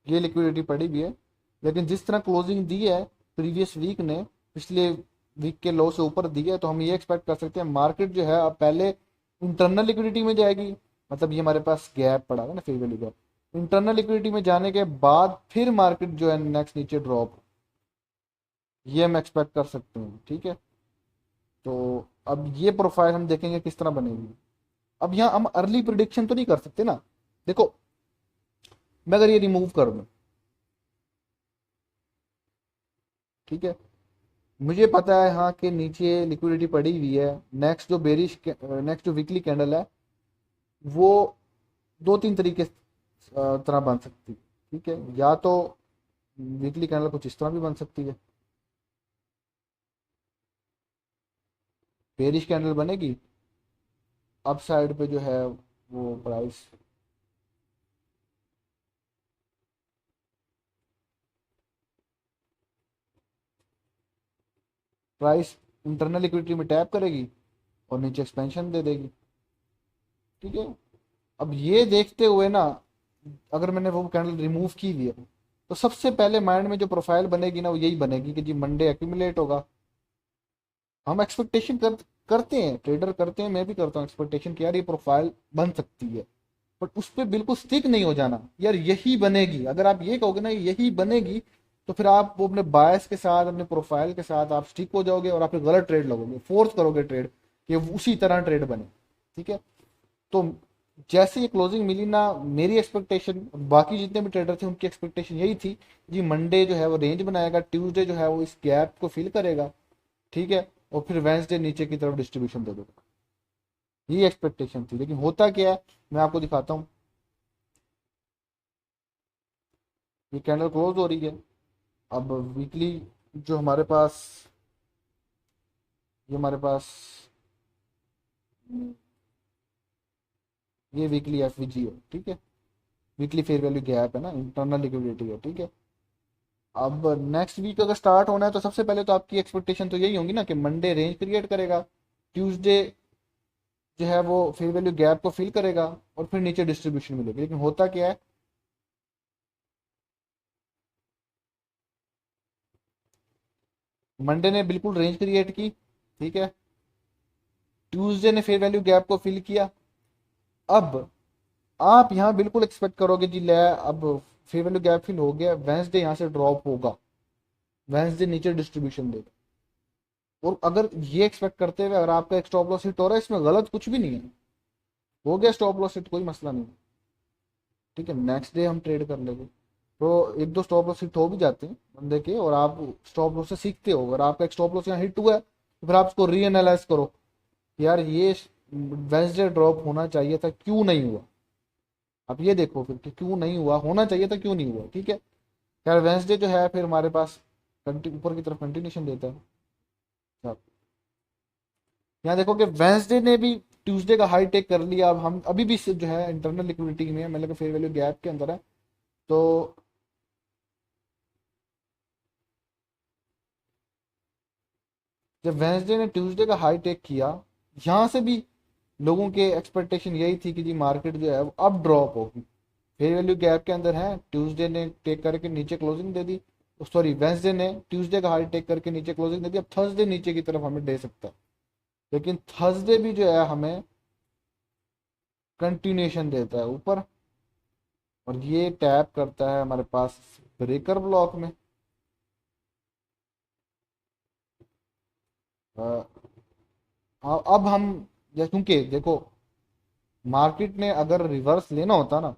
ये लिक्विडिटी पड़ी हुई है, लेकिन जिस तरह क्लोजिंग दी है प्रीवियस वीक ने, पिछले वीक के लो से ऊपर दी है, तो हम ये एक्सपेक्ट कर सकते हैं मार्केट जो है अब पहले इंटरनल लिक्विडिटी में जाएगी। मतलब ये हमारे पास गैप पड़ा है ना, fair value gap, internal liquidity में जाने के बाद फिर मार्केट जो है नेक्स्ट नीचे ड्रॉप, ये हम एक्सपेक्ट कर सकते हैं। ठीक है, तो अब ये प्रोफाइल हम देखेंगे किस तरह बनेगी। अब यहाँ हम अर्ली प्रिडिक्शन तो नहीं कर सकते ना, देखो मैं अगर ये रिमूव कर दूं, ठीक है, मुझे पता है हाँ कि नीचे लिक्विडिटी पड़ी हुई है, नेक्स्ट जो बेरिश नेक्स्ट जो वीकली कैंडल है वो दो तीन तरीके तरह बन सकती है। ठीक है, या तो वीकली कैंडल कुछ इस तरह भी बन सकती है, बेरिश कैंडल बनेगी, अप साइड पे जो है वो प्राइस इंटरनल लिक्विडिटी में टैप करेगी और नीचे एक्सपेंशन दे देगी। ठीक है, अब ये देखते हुए ना, अगर मैंने वो कैंडल रिमूव की हुई है, तो सबसे पहले माइंड में जो प्रोफाइल बनेगी ना वो यही बनेगी कि जी मंडे एक्यूमुलेट होगा। हम एक्सपेक्टेशन करते हैं, ट्रेडर करते हैं, मैं भी करता हूँ एक्सपेक्टेशन कि यार ये प्रोफाइल बन सकती है, बट उस पर बिल्कुल स्टिक नहीं हो जाना, यार यही बनेगी। अगर आप ये कहोगे ना यही बनेगी, तो फिर आप वो अपने बायस के साथ, अपने प्रोफाइल के साथ आप स्टिक हो जाओगे और आप फिर गलत ट्रेड लगोगे, फोर्स करोगे ट्रेड कि उसी तरह ट्रेड बने। ठीक है, तो जैसे ये क्लोजिंग मिली ना, मेरी एक्सपेक्टेशन, बाकी जितने भी ट्रेडर थे उनकी एक्सपेक्टेशन यही थी जी मंडे जो है वो रेंज बनाएगा, ट्यूसडे जो है वो इस गैप को फिल करेगा। ठीक है, और फिर वेंसडे नीचे की तरफ डिस्ट्रीब्यूशन दे देगा, ये एक्सपेक्टेशन थी। लेकिन होता क्या है, मैं आपको दिखाता हूँ। ये कैंडल क्लोज हो रही है, अब वीकली जो हमारे पास, ये हमारे पास ये वीकली एफवीजी है। ठीक है, वीकली फेयर वैल्यू गैप है ना, इंटरनल लिक्विडिटी है। ठीक है, अब नेक्स्ट वीक अगर स्टार्ट होना है तो सबसे पहले तो आपकी एक्सपेक्टेशन तो यही होगी ना कि मंडे रेंज क्रिएट करेगा, ट्यूसडे जो है वो फेयर वैल्यू गैप को फिल करेगा और फिर नीचे डिस्ट्रीब्यूशन मिलेगी। लेकिन होता क्या है, मंडे ने बिल्कुल रेंज क्रिएट की, ठीक है। ट्यूसडे ने फेयर वैल्यू गैप को फिल किया। अब आप यहाँ बिल्कुल एक्सपेक्ट करोगे जी ले अब फेयर वैल्यू गैप फिल हो गया, वेंसडे यहाँ से ड्रॉप होगा, वेंसडे नीचे डिस्ट्रीब्यूशन देगा। और अगर ये एक्सपेक्ट करते हुए अगर आपका एक स्टॉप लॉस हिट हो रहा है, इसमें गलत कुछ भी नहीं है, हो गया स्टॉप लॉस हिट, कोई मसला नहीं, ठीक है। नेक्स्ट डे हम ट्रेड कर लेंगे। तो एक दो स्टॉप लॉस हिट हो भी जाते हैं बंदे के, और आप स्टॉप लॉस से सीखते हो। अगर आपका एक स्टॉप लॉस यहाँ हिट हुआ है तो फिर आप उसको रीएनालाइज करो कि यार ये वेंसडे ड्रॉप होना चाहिए था, क्यों नहीं हुआ। आप ये देखो फिर कि क्यों नहीं हुआ, होना चाहिए था क्यों नहीं हुआ, ठीक है। यार वेंसडे जो है फिर हमारे पास ऊपर की तरफ कंटिन्यूशन देता है। अब यहाँ देखो कि वेंसडे ने भी ट्यूसडे का हाई टेक कर लिया। अब हम अभी भी जो है इंटरनल लिक्विडिटी में है, मतलब फेयर वैल्यू गैप के अंदर है। तो जब वेंसडे ने ट्यूसडे का हाई टेक किया, यहाँ से भी लोगों के एक्सपेक्टेशन यही थी कि जी मार्केट जो है वो अब ड्रॉप होगी। फेयर वैल्यू गैप के अंदर है, ट्यूसडे ने टेक करके नीचे क्लोजिंग दे दी, सॉरी वेंसडे ने ट्यूसडे का हाई टेक करके नीचे क्लोजिंग दे दी। अब थर्सडे नीचे की तरफ हमें दे सकता है, लेकिन थर्सडे भी जो है हमें कंटिन्यूएशन देता है ऊपर, और ये टैप करता है हमारे पास ब्रेकर ब्लॉक में। अ, अब हम क्योंकि देखो मार्केट ने अगर रिवर्स लेना होता ना,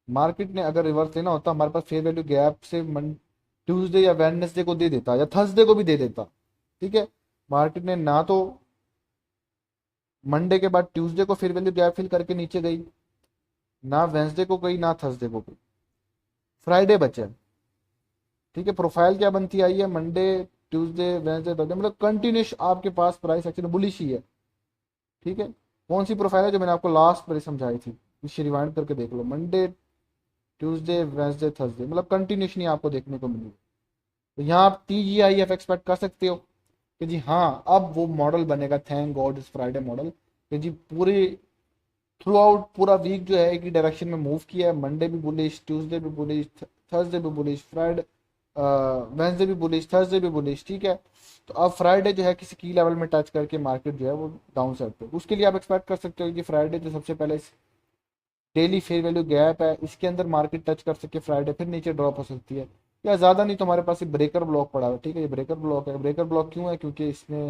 मार्केट ने अगर रिवर्स लेना होता हमारे पास फेयर वैल्यू गैप से ट्यूसडे या वेडनेसडे को दे देता या थर्सडे को भी दे देता, ठीक है। मार्केट ने ना तो मंडे के बाद ट्यूसडे को फेयर वैल्यू गैप फिल करके नीचे गई, ना वेंसडे को गई, ना थर्सडे को गई, फ्राइडे बचे, ठीक है। प्रोफाइल क्या बनती आई है, मंडे ट्यूसडे वेंसडे थर्सडे, मतलब कंटिन्यूस आपके पास प्राइस एक्चुअली बुलिश ही है, ठीक है। कौन सी प्रोफाइल है जो मैंने आपको लास्ट पर समझाई थी, इसे रिवाइंड करके देख लो, मंडे ट्यूसडे वेंसडे थर्सडे, मतलब कंटिन्यूशन आपको देखने को मिली। तो यहाँ आप TGIF एक्सपेक्ट कर सकते हो कि जी हाँ अब वो मॉडल बनेगा, थैंक गॉड इस फ्राइडे मॉडल, कि जी पूरी थ्रू आउट पूरा वीक जो है एक ही डायरेक्शन में मूव किया है। मंडे भी बुलिश, ट्यूसडे भी बुलिश, थर्सडे भी बुलिश, फ्राइडे वेंसडे भी बुलिश, थर्सडे भी बुलिश, ठीक है। तो अब फ्राइडे जो है किसी की लेवल में टच करके मार्केट जो है वो डाउन साइड पे, उसके लिए आप एक्सपेक्ट कर सकते हो कि फ्राइडे जो सबसे पहले डेली फेयर वैल्यू गैप है, इसके अंदर मार्केट टच कर सके फ्राइडे, फिर नीचे ड्रॉप हो सकती है। या ज़्यादा नहीं तो हमारे पास ये ब्रेकर ब्लॉक पड़ा है, ठीक है। ये ब्रेकर ब्लॉक है, ब्रेकर ब्लॉक क्यों है, क्योंकि इसने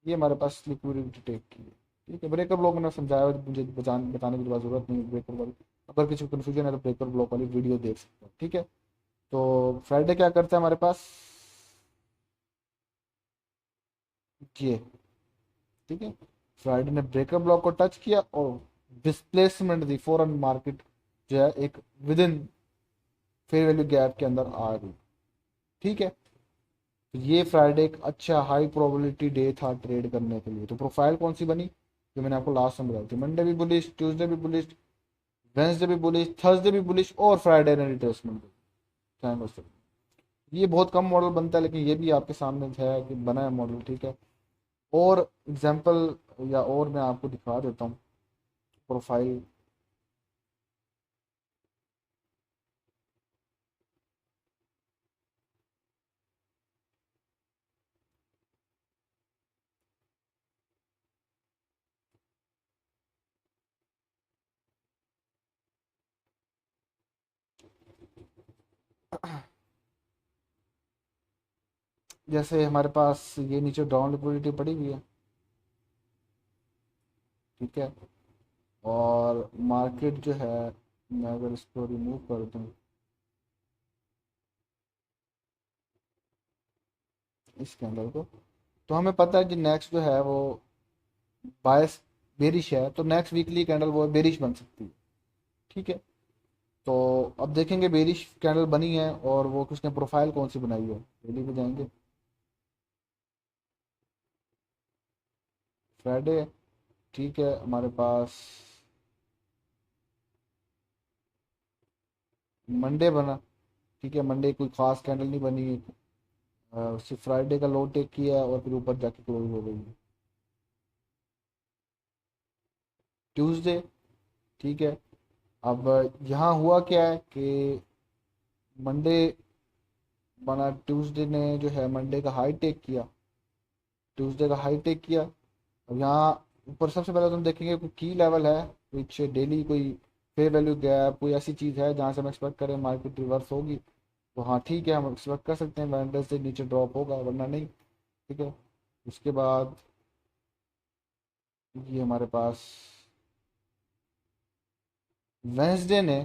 ये हमारे पास लिक्विडिटी टेक की है, ठीक है। ब्रेकर ब्लॉक मैंने समझाया, मुझे बताने की जरूरत नहीं है ब्रेकर ब्लॉक। अगर किसी को कन्फ्यूजन है तो ब्रेकर ब्लॉक वाली वीडियो देख सकते हैं, ठीक है। तो फ्राइडे क्या करता है हमारे पास ये, ठीक है। फ्राइडे ने ब्रेकर ब्लॉक को टच किया और डिस्प्लेसमेंट दी, फॉरन मार्केट जो है एक with in fair value gap के अंदर आ गई, ठीक है। तो ये फ्राइडे एक अच्छा हाई प्रोबेबिलिटी डे था ट्रेड करने के लिए। तो प्रोफाइल कौन सी बनी जो मैंने आपको लास्ट में बताई थी, मंडे भी बुलिश, ट्यूसडे भी बुलिश, वेंसडे भी बुलिश, थर्सडे भी बुलिश, और फ्राइडे ने रिट्रेसमेंट दी। ये बहुत कम मॉडल बनता है, लेकिन ये भी आपके सामने है कि बना है मॉडल, ठीक है। और एग्जांपल या और मैं आपको दिखा देता हूँ प्रोफाइल। जैसे हमारे पास ये नीचे डाउन लिक्विडिटी पड़ी हुई है, ठीक है। और मार्केट जो है, मैं अगर इसको रिमूव कर दूँ इस कैंडल को, तो हमें पता है कि नेक्स्ट जो है वो बायस बेरिश है, तो नेक्स्ट वीकली कैंडल वो बेरिश बन सकती है, ठीक है। तो अब देखेंगे बेरिश कैंडल बनी है और वो किसने प्रोफाइल कौन सी बनाई है, डेली पे जाएंगे, फ्राइडे, ठीक है। हमारे पास मंडे बना, ठीक है। मंडे कोई खास कैंडल नहीं बनी है, सिर्फ फ्राइडे का लो टेक किया है और फिर ऊपर जाके क्लोज हो गई है। ट्यूसडे, ठीक है। अब यहाँ हुआ क्या है कि मंडे बना, ट्यूसडे ने जो है मंडे का हाई टेक किया, ट्यूसडे का हाई टेक किया। अब यहाँ ऊपर सबसे पहले तुम देखेंगे कोई की लेवल है, कुछ डेली कोई फेयर वैल्यू गैप, कोई ऐसी चीज़ है जहाँ से हम एक्सपेक्ट करें मार्केट रिवर्स होगी, तो हाँ ठीक है, हम एक्सपेक्ट कर सकते हैं वेंडर से नीचे ड्रॉप होगा, वरना नहीं। ठीक है। उसके बाद ये हमारे पास वेंसडे ने,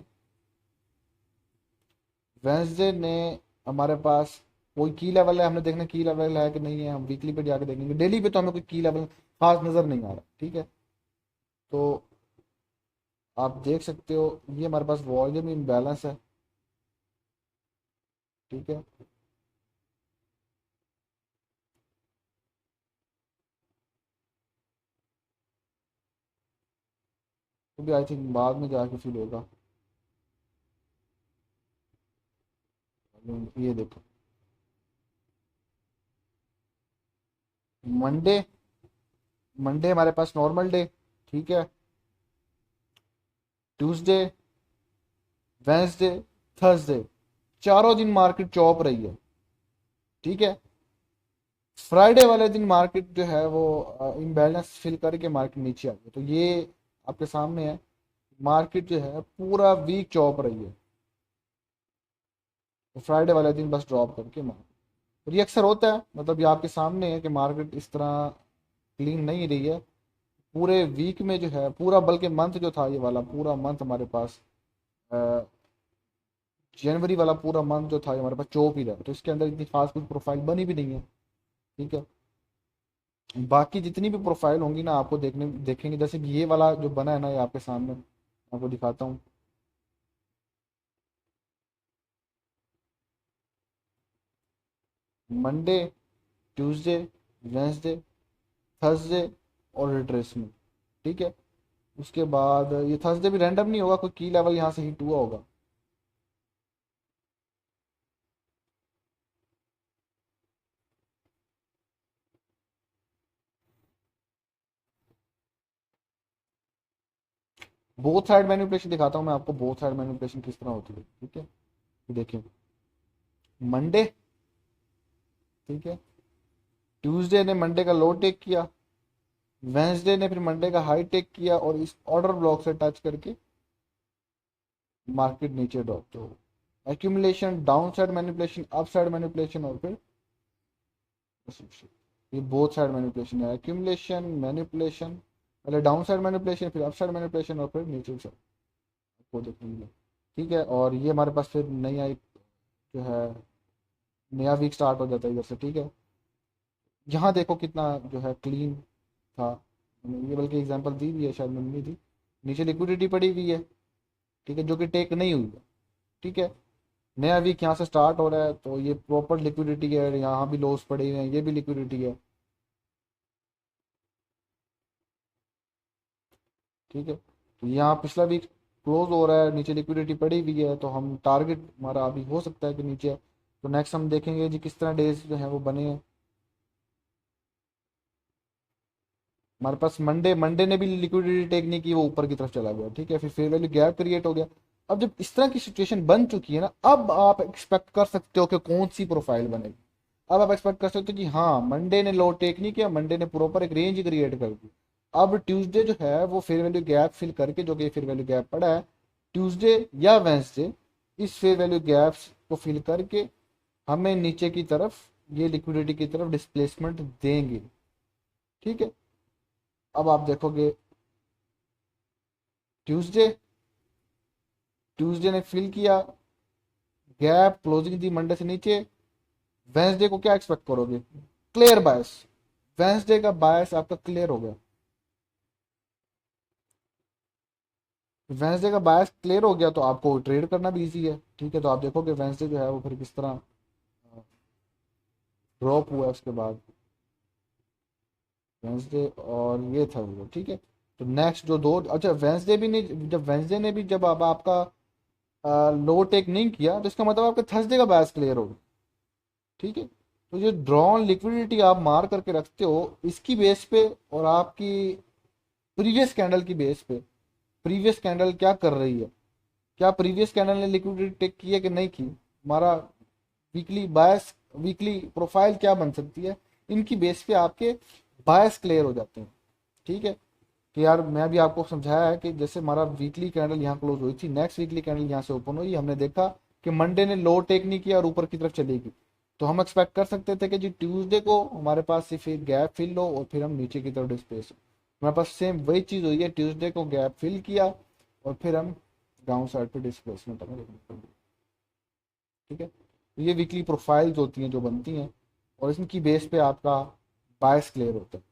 वेंसडे ने हमारे पास कोई की लेवल है, हमने देखना की लेवल है कि नहीं है, हम वीकली पे जाके देखेंगे। डेली पे तो हमें कोई की लेवल खास नज़र नहीं आ रहा। ठीक है। तो आप देख सकते हो ये हमारे पास वॉल्यूम इम्बैलेंस है। ठीक है। तो भी आई थिंक बाद में जाके फील होगा। ये देखो, मंडे, मंडे हमारे पास नॉर्मल डे। ठीक है। ट्यूसडे, वेंसडे, थर्सडे, चारों दिन मार्केट चौप रही है। ठीक है। फ्राइडे वाले दिन मार्केट जो है वो इम्बैलेंस फिल करके मार्केट नीचे आ गई। तो ये आपके सामने है, मार्केट जो है पूरा वीक चौप रही है, तो फ्राइडे वाले दिन बस ड्रॉप करके मार्केट, और ये अक्सर होता है, मतलब ये आपके सामने है कि मार्केट इस तरह क्लीन नहीं रही है पूरे वीक में जो है पूरा, बल्कि मंथ जो था ये वाला पूरा मंथ हमारे पास, जनवरी वाला पूरा मंथ जो था ये हमारे पास चौप ही रहा, तो इसके अंदर इतनी खास कुछ प्रोफाइल बनी भी नहीं है। ठीक है। बाकी जितनी भी प्रोफाइल होंगी ना आपको देखने देखेंगे, जैसे कि ये वाला जो बना है ना, ये आपके सामने आपको दिखाता हूँ। मंडे, ट्यूसडे, वेंसडे, थर्सडे और रिट्रेसमेंट। ठीक है। उसके बाद ये थर्सडे भी रैंडम नहीं होगा, कोई की लेवल यहाँ से हिट हुआ होगा। बोथ साइड मैनिपुलेशन दिखाता हूँ मैं आपको, बोथ साइड मैनिपुलेशन किस तरह होती है। ठीक है। ये देखिए, मंडे, ठीक है, ट्यूसडे ने मंडे का लो टेक किया, वेंसडे ने फिर मंडे का हाई टेक किया, और इस ऑर्डर ब्लॉक से टच करके मार्केट नीचे ड्रॉप। तो accumulation, down side manipulation, up side manipulation, और फिर ये बोथ साइड मैनिपुलेशन है। एक्यूमुलेशन, मैनिपुलेशन, पहले डाउन साइड मैनिपुलेशन, फिर अप साइड मैनिपुलेशन, और फिर नीचे साइड आपको देखने मिला। ठीक है। और ये हमारे पास फिर नया एक जो है नया वीक स्टार्ट हो जाता है इधर से। ठीक है। यहाँ देखो कितना जो है क्लीन था, मैंने ये बल्कि एग्जांपल दी भी है, शायद मैंने नहीं दी। नीचे लिक्विडिटी पड़ी हुई है। ठीक है, जो कि टेक नहीं हुई है। ठीक है। नया वीक यहाँ से स्टार्ट हो रहा है, तो ये प्रॉपर लिक्विडिटी है, यहाँ भी लॉस पड़े हुए हैं, ये भी लिक्विडिटी है। ठीक है। तो यहाँ पिछला वीक क्लोज हो रहा है, नीचे लिक्विडिटी पड़ी हुई है, तो हम टारगेट हमारा अभी हो सकता है कि नीचे, तो नेक्स्ट हम देखेंगे जी किस तरह डेज जो है वो बने हैं। हमारे पास मंडे, मंडे ने भी लिक्विडिटी टेक नहीं की, वो ऊपर की तरफ चला गया। ठीक है। फिर फेयर वैल्यू गैप क्रिएट हो गया। अब जब इस तरह की सिचुएशन बन चुकी है ना, अब आप एक्सपेक्ट कर सकते हो कि कौन सी प्रोफाइल बनेगी। अब आप एक्सपेक्ट कर सकते हो कि हाँ मंडे ने लो टेक नहीं किया, मंडे ने प्रॉपर एक रेंज क्रिएट कर दी। अब ट्यूसडे जो है वो फेयर वैल्यू गैप फिल करके, जो कि फेयर वैल्यू गैप पड़ा है, ट्यूसडे या वेंसडे इस फेयर वैल्यू गैप्स को फिल करके हमें नीचे की तरफ, ये लिक्विडिटी की तरफ डिस्प्लेसमेंट देंगे। ठीक है। अब आप देखोगे ट्यूसडे, ट्यूसडे ने फिल किया गैप, क्लोजिंग दी मंडे से नीचे। वेंसडे को क्या एक्सपेक्ट करोगे? क्लियर बायस। वेंसडे का बायस आपका क्लियर हो गया, वेंसडे का बायस क्लियर हो गया, तो आपको ट्रेड करना भी इजी है। ठीक है। तो आप देखोगे वेंसडे जो है वो फिर किस तरह ड्रॉप हुआ उसके बाद, वेंसडे और ये था वो। ठीक है। तो नेक्स्ट जो दो, अच्छा वेंसडे भी नहीं, जब वेंसडे ने भी जब अब आपका लो टेक नहीं किया, तो इसका मतलब आपका थर्सडे का बायस क्लियर होगा। ठीक है। तो जो ड्रॉन लिक्विडिटी आप मार करके रखते हो, इसकी बेस पे और आपकी प्रीवियस कैंडल की बेस पे, प्रीवियस कैंडल क्या कर रही है, क्या प्रीवियस कैंडल ने लिक्विडिटी टेक की है कि नहीं की, हमारा वीकली प्रोफाइल क्या बन सकती है, इनकी बेस पे आपके बायस क्लियर हो जाते हैं। ठीक है, कि यार मैं भी आपको समझाया है कि जैसे हमारा वीकली कैंडल यहाँ क्लोज हुई थी, नेक्स्ट वीकली कैंडल यहाँ से ओपन हुई, हमने देखा कि मंडे ने लो टेक नहीं किया और ऊपर की तरफ चलेगी, तो हम एक्सपेक्ट कर सकते थे कि जी ट्यूसडे को हमारे पास सिर्फ एक गैप फिल हो और फिर हम नीचे की तरफ डिस्प्लेस हो। हमारे पास सेम वही चीज़ हुई है, ट्यूसडे को गैप फिल किया और फिर हम डाउन साइड पे डिस्प्लेसमेंट हमें देखने को मिली। ठीक है, तो ये वीकली प्रोफाइल्स होती हैं जो बनती हैं और इनकी बेस पे आपका बायस क्लियर होता है।